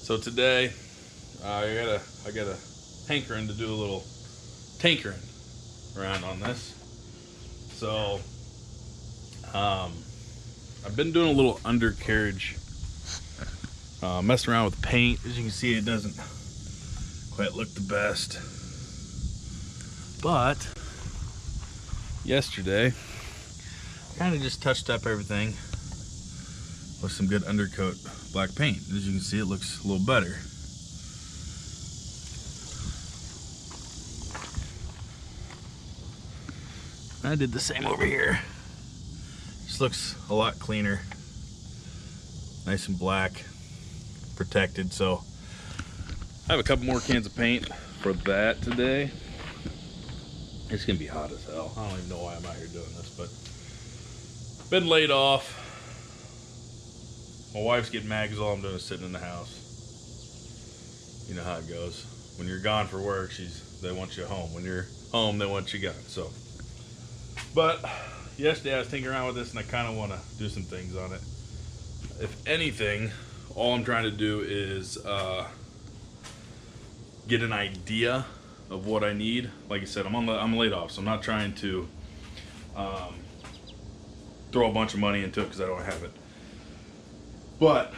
So today, I got a hankering to do a little tinkering around on this. So, I've been doing a little undercarriage, messing around with paint. As you can see, it doesn't quite look the best. But yesterday, kind of just touched up everything with some good undercoat black paint. As you can see, it looks a little better. I did the same over here. Just looks a lot cleaner, nice and black, protected. So I have a couple more cans of paint for that today. It's gonna be hot as hell. I don't even know why I'm out here doing this, but been laid off. My wife's getting mad because all I'm doing is sitting in the house. You know how it goes. When you're gone for work, they want you home. When you're home, they want you gone. So, but yesterday I was tinkering around with this, and I kind of want to do some things on it. If anything, all I'm trying to do is get an idea of what I need. Like I said, I'm laid off, so I'm not trying to throw a bunch of money into it because I don't have it. But,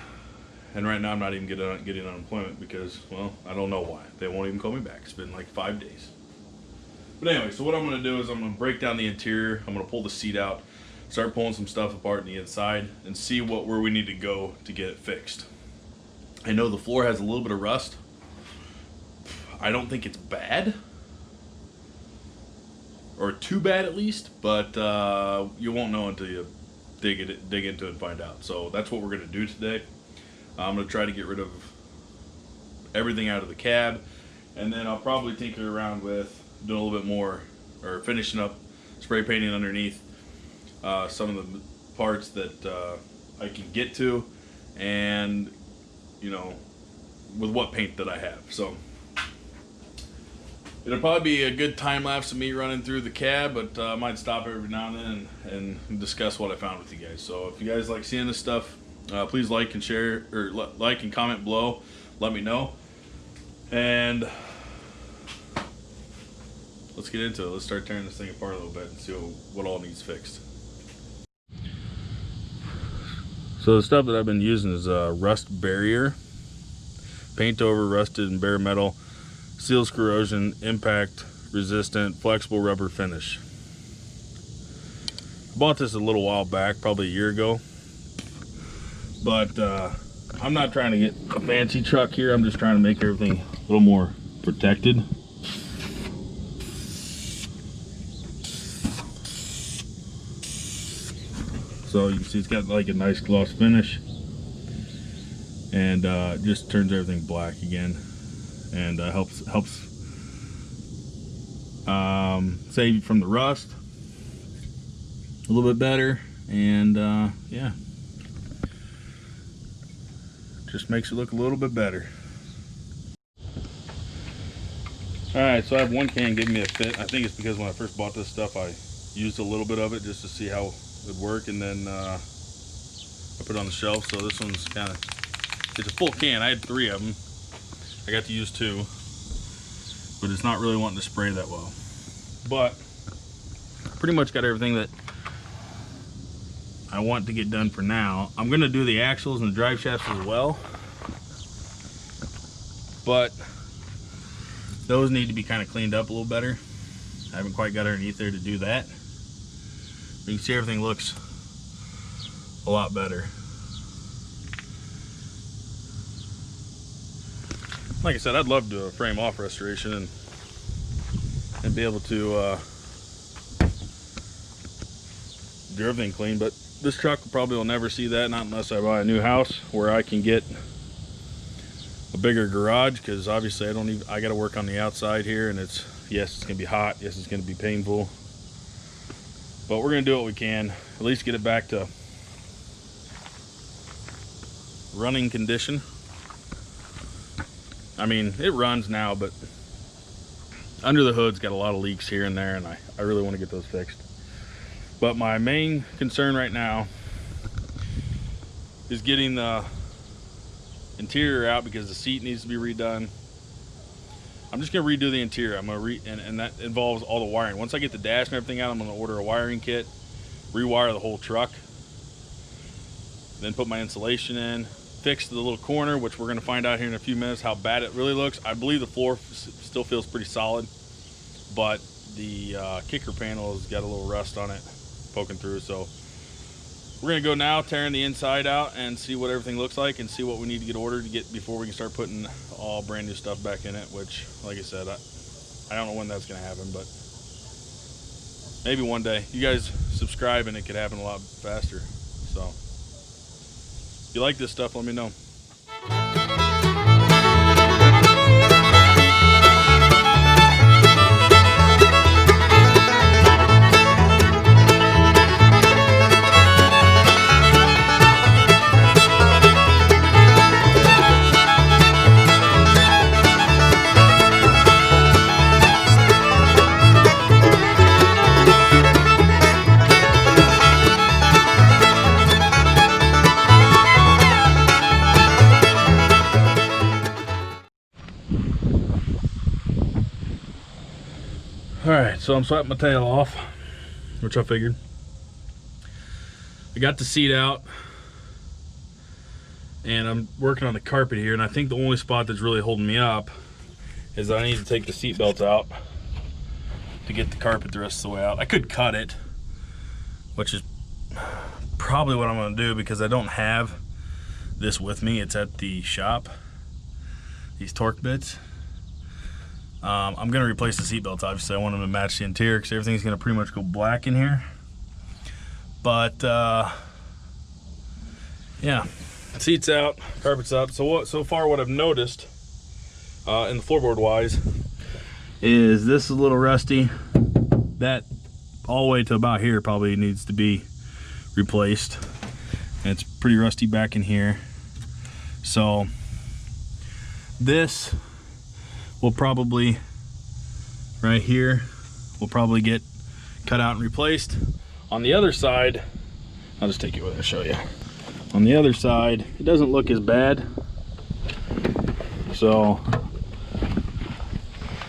and right now I'm not even getting unemployment because, well, I don't know why. They won't even call me back. It's been like 5 days. But anyway, so what I'm going to do is I'm going to break down the interior. I'm going to pull the seat out, start pulling some stuff apart in the inside, and see where we need to go to get it fixed. I know the floor has a little bit of rust. I don't think it's bad, or too bad at least, but you won't know until you dig into it and find out. So that's what we're going to do today. I'm going to try to get rid of everything out of the cab, and then I'll probably tinker around with doing a little bit more, or finishing up, spray painting underneath some of the parts that I can get to, and you know, with what paint that I have. So it'll probably be a good time lapse of me running through the cab, but I might stop every now and then and discuss what I found with you guys. So if you guys like seeing this stuff, please like and share, or like and comment below. Let me know. And let's get into it. Let's start tearing this thing apart a little bit and see what all needs fixed. So the stuff that I've been using is rust barrier, paint over rusted and bare metal, seals corrosion, impact resistant, flexible rubber finish. I bought this a little while back, probably a year ago, but I'm not trying to get a fancy truck here. I'm just trying to make everything a little more protected. So you can see it's got like a nice gloss finish, and just turns everything black again, and helps save you from the rust a little bit better, and yeah, just makes it look a little bit better. Alright, so I have one can giving me a fit. I think it's because when I first bought this stuff I used a little bit of it just to see how it would work, and then I put it on the shelf. So this one's kind of, it's a full can. I had 3 of them. I got to use 2, but it's not really wanting to spray that well. But pretty much got everything that I want to get done for now. I'm going to do the axles and the drive shafts as well, but those need to be kind of cleaned up a little better. I haven't quite got underneath there to do that. You can see everything looks a lot better. Like I said, I'd love to do a frame off restoration and be able to do everything clean, but this truck probably will never see that, not unless I buy a new house where I can get a bigger garage, because obviously I got to work on the outside here, and yes, it's gonna be hot, yes, it's gonna be painful, but we're gonna do what we can, at least get it back to running condition. I mean, it runs now, but under the hood's got a lot of leaks here and there, and I really want to get those fixed. But my main concern right now is getting the interior out because the seat needs to be redone. I'm just gonna redo the interior. I'm gonna and that involves all the wiring. Once I get the dash and everything out, I'm gonna order a wiring kit, rewire the whole truck, then put my insulation in, fix the little corner, which we're gonna find out here in a few minutes how bad it really looks. I believe the floor still feels pretty solid, but the kicker panel has got a little rust on it poking through. So we're gonna go now, tearing the inside out and see what everything looks like and see what we need to get ordered to get before we can start putting all brand new stuff back in it, which, like I said, I don't know when that's gonna happen, but maybe one day. You guys subscribe and it could happen a lot faster. So if you like this stuff, let me know. Alright, so I'm swiping my tail off, which I figured. I got the seat out, and I'm working on the carpet here, and I think the only spot that's really holding me up is that I need to take the seat belts out to get the carpet the rest of the way out. I could cut it, which is probably what I'm going to do because I don't have this with me. It's at the shop, these torque bits. I'm going to replace the seat belts. Obviously, I want them to match the interior because everything's going to pretty much go black in here. But yeah, seats out, carpet's up. So far what I've noticed in the floorboard wise is this is a little rusty. That all the way to about here probably needs to be replaced. And it's pretty rusty back in here. So this will probably, right here, will probably get cut out and replaced. On the other side, I'll just take it with me and show you. On the other side, it doesn't look as bad. So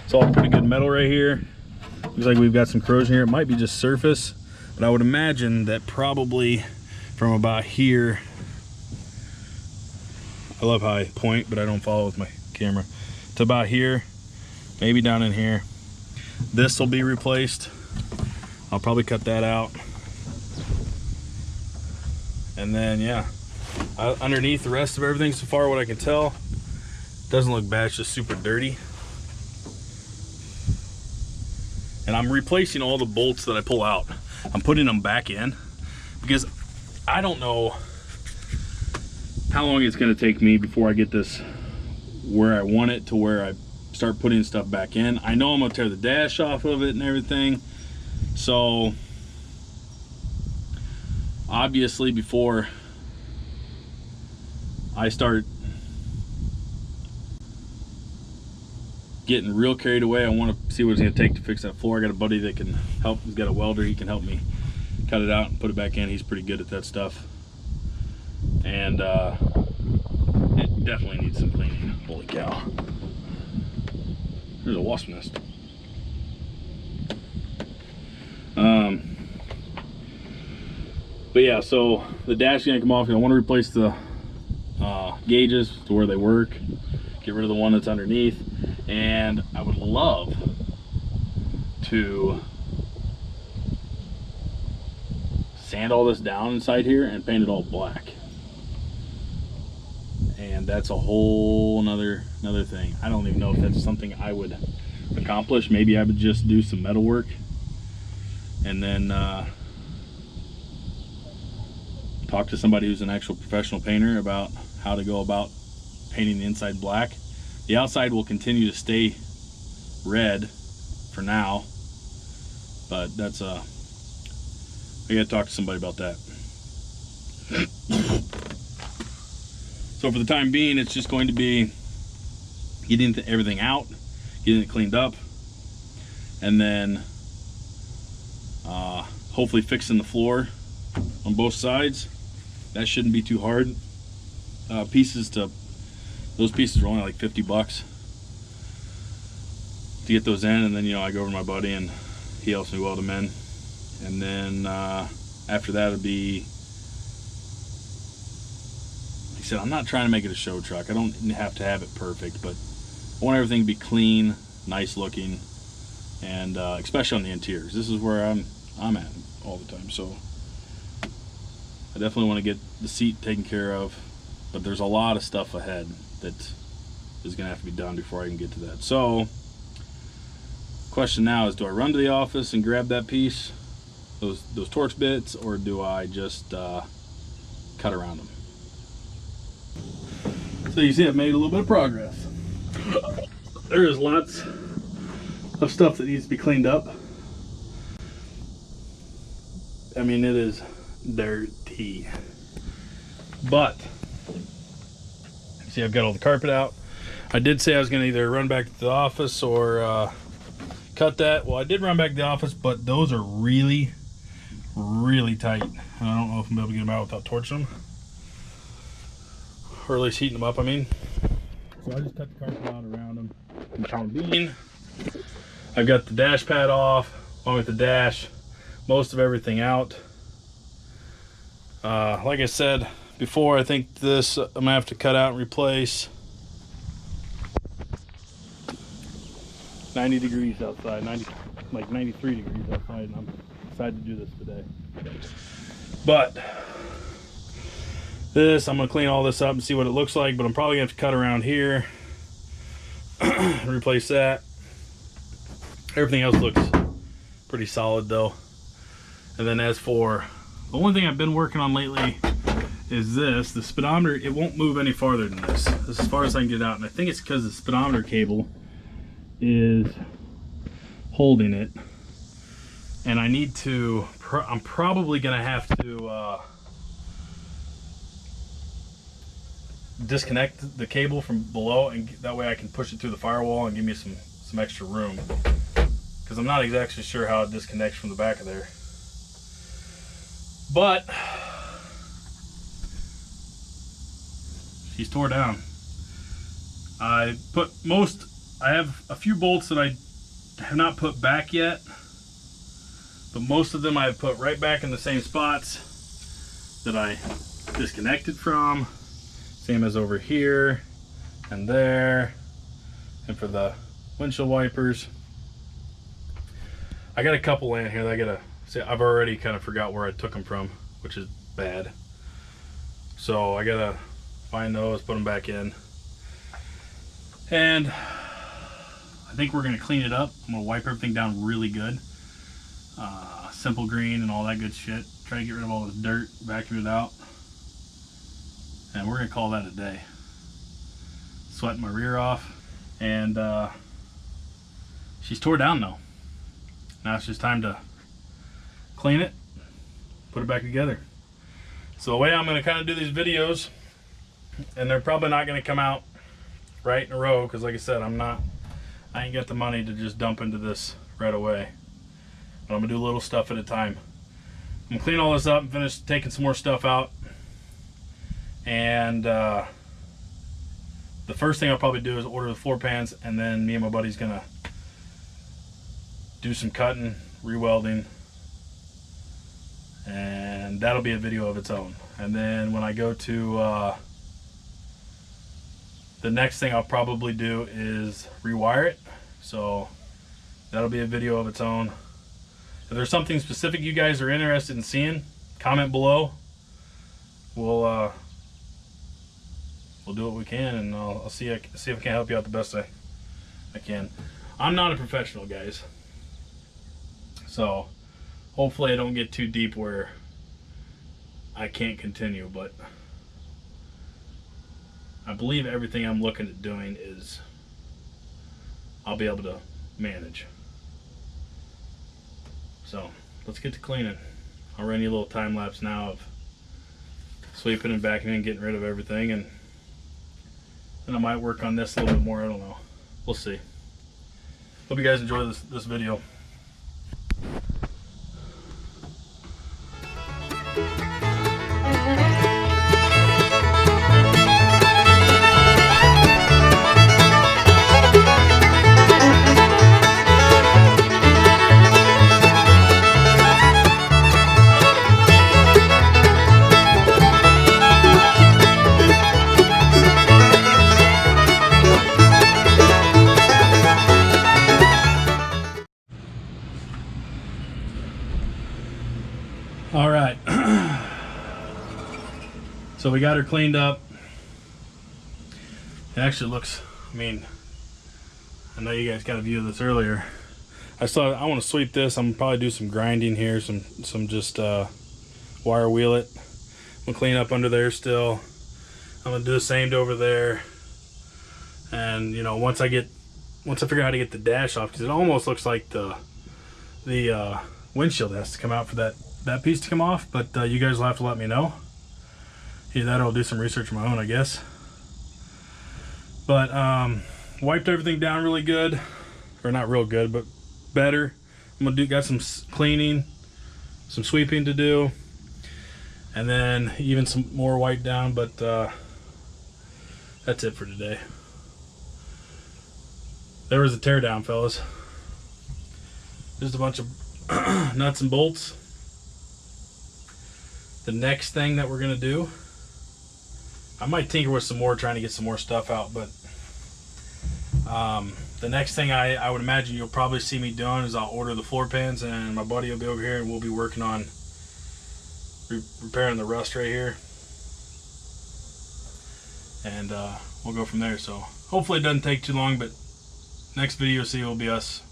it's all pretty good metal right here. Looks like we've got some corrosion here. It might be just surface, but I would imagine that probably from about here, I love how I point, but I don't follow with my camera, to about here, maybe down in here. This will be replaced. I'll probably cut that out. And then, yeah, underneath the rest of everything, so far what I can tell, doesn't look bad, it's just super dirty. And I'm replacing all the bolts that I pull out. I'm putting them back in because I don't know how long it's gonna take me before I get this where I want it to where I start putting stuff back in. I know I'm gonna tear the dash off of it and everything. So obviously before I start getting real carried away, I want to see what it's gonna take to fix that floor. I got a buddy that can help. He's got a welder. He can help me cut it out and put it back in. He's pretty good at that stuff. And it definitely needs some cleaning. Holy cow. There's a wasp nest. But yeah, so the dash is gonna come off. I want to replace the gauges to where they work, get rid of the one that's underneath, and I would love to sand all this down inside here and paint it all black. And that's a whole nother thing. I don't even know if that's something I would accomplish. Maybe I would just do some metal work and then talk to somebody who's an actual professional painter about how to go about painting the inside black. The outside will continue to stay red for now, but that's I gotta talk to somebody about that. So for the time being, it's just going to be getting everything out, getting it cleaned up, and then hopefully fixing the floor on both sides. That shouldn't be too hard. Pieces to Those pieces are only like 50 bucks to get those in, and then, you know, I go over to my buddy and he helps me weld them in. And then after that, it'll be, like I said, I'm not trying to make it a show truck. I don't have to have it perfect, but I want everything to be clean, nice looking, and especially on the interiors. This is where I'm at all the time. So I definitely want to get the seat taken care of, but there's a lot of stuff ahead that is going to have to be done before I can get to that. So question now is, do I run to the office and grab that piece, those Torx bits, or do I just cut around them? So you see I've made a little bit of progress. There is lots of stuff that needs to be cleaned up. I mean, it is dirty. But see, I've got all the carpet out. I did say I was going to either run back to the office or cut that. Well, I did run back to the office, but those are really, really tight. And I don't know if I'm able to get them out without torching them, or at least heating them up, I mean. So I just cut the carpet out around them. For the time being, I've got the dash pad off, along with the dash, most of everything out. Like I said before, I think this I'm gonna have to cut out and replace. 90 degrees outside, 93 degrees outside, and I'm excited to do this today. But this, I'm gonna clean all this up and see what it looks like, but I'm probably gonna have to cut around here and replace that. Everything else looks pretty solid though. And then as for the only thing I've been working on lately is this, the speedometer. It won't move any farther than this. This is as far as I can get out, and I think it's because the speedometer cable is holding it, and I need to I'm probably gonna have to disconnect the cable from below, and that way I can push it through the firewall and give me some extra room, because I'm not exactly sure how it disconnects from the back of there. But she's tore down. I have a few bolts that I have not put back yet, but most of them I have put right back in the same spots that I disconnected from. Same as over here and there. And for the windshield wipers, I got a couple laying here that I gotta see. I've already kind of forgot where I took them from, which is bad. So I gotta find those, put them back in. And I think we're gonna clean it up. I'm gonna wipe everything down really good. Simple green and all that good shit. Try to get rid of all this dirt, vacuum it out. And we're gonna call that a day. Sweating my rear off. And she's tore down though. Now it's just time to clean it, put it back together. So the way I'm gonna kind of do these videos, and they're probably not gonna come out right in a row, because like I said, I ain't got the money to just dump into this right away. But I'm gonna do a little stuff at a time. I'm gonna clean all this up and finish taking some more stuff out. And the first thing I'll probably do is order the floor pans, and then me and my buddy's gonna do some cutting, re-welding, and that'll be a video of its own. And then when I go to the next thing I'll probably do is rewire it, so that'll be a video of its own. If there's something specific you guys are interested in seeing, comment below. We'll do what we can, and I'll see if I can help you out the best I can. I'm not a professional, guys, so hopefully I don't get too deep where I can't continue, but I believe everything I'm looking at doing is I'll be able to manage. So let's get to cleaning. I'll run you a little time lapse now of sweeping and vacuuming and getting rid of everything, and then I might work on this a little bit more. I don't know. We'll see. Hope you guys enjoy this video. So we got her cleaned up. It actually looks, I mean, I know you guys got a view of this earlier. I want to sweep this. I'm gonna probably do some grinding here, some just wire wheel it. I'm gonna clean up under there still. I'm gonna do the same to over there. And you know, once I figure out how to get the dash off, because it almost looks like the windshield has to come out for that piece to come off. But you guys will have to let me know. Either that or I'll do some research of my own, I guess. But wiped everything down really good, or not real good, but better. I'm gonna got some cleaning, some sweeping to do, and then even some more wipe down. But that's it for today. There was a teardown, fellas. Just a bunch of nuts and bolts. The next thing that we're gonna do, I might tinker with some more, trying to get some more stuff out, but the next thing I would imagine you'll probably see me doing is I'll order the floor pans, and my buddy will be over here, and we'll be working on repairing the rust right here, and we'll go from there. So hopefully it doesn't take too long, but next video you'll see will be us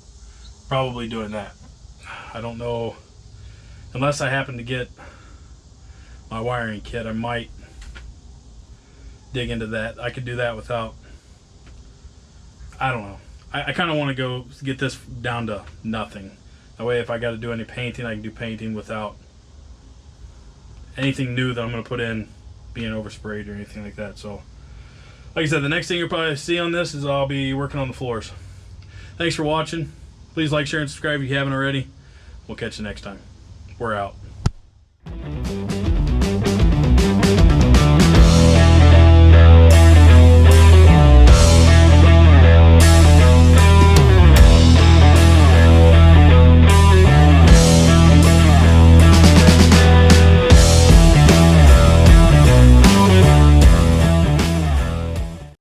probably doing that. I don't know, unless I happen to get my wiring kit, I might dig into that. I could do that without, I don't know. I kind of want to go get this down to nothing. That way if I got to do any painting, I can do painting without anything new that I'm going to put in being oversprayed or anything like that. So like I said, the next thing you'll probably see on this is I'll be working on the floors. Thanks for watching. Please like, share, and subscribe if you haven't already. We'll catch you next time. We're out.